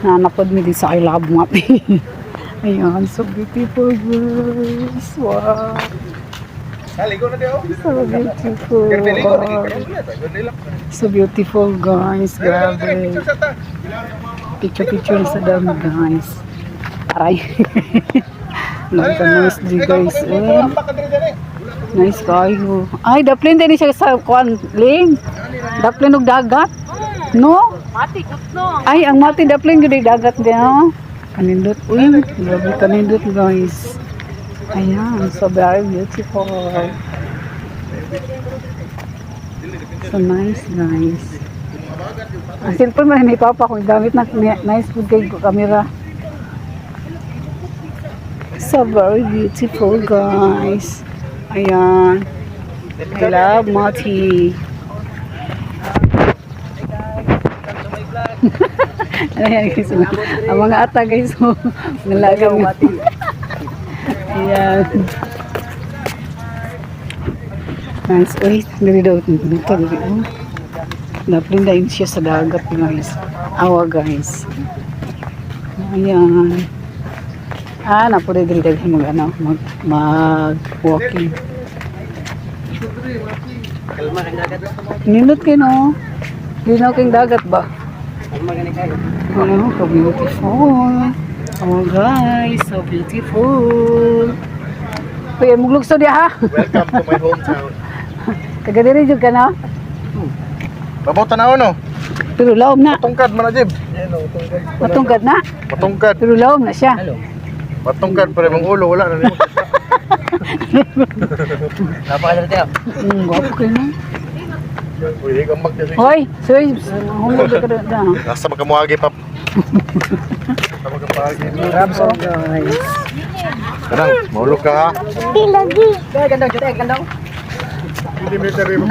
Nanapod mi din sa I Love Mati. Ayan, so beautiful guys. Wow. So beautiful. So beautiful guys. Grabe. Picture sa dami guys. Aray. Nice di guys. Nice kayo. Ay, daplin din siya sa kuan ling. Daplin og dagat. No? Mati, no. Ay, ang mati daplin gud dagat din, no? Kanindot. Uy, grabe kanindot guys. Ayan, so very beautiful. So nice guys. Ang cellphone man ni Papa kung gamit na nice food kay camera. So very beautiful guys. Ayan. I love Mati. Ayan guys. Ang mga ata guys. Nalagang Mati. Ayan. Nice. Uy, dali daw. Dito, dali. Naplindayin siya sa dagat guys. Awa guys. Ayan. Napuloy dali mag-walking. Ninot kayo, no? Linaw kayong dagat ba? Oh, so beautiful. Oh guys, so beautiful. Uy, muglugso diya ha? Welcome to my hometown. Taga-diri jud ka na? Babaw tanaw no? Pero lawom na. Matungkad man na Jib. Matungkad na? Matungkad. Pero lawom na siya. Matungkad pero mong ulo wala na nimo. Napakadali tayo. Guwapo kayo na. Uy, gambag din. Hoy, soy, humod ka na. Nasa magkamuagi pap. Nasa magkamuagi. So guys. Kadang, mahulog ka ha. Kaya gandang, gandang. Hindi military mo.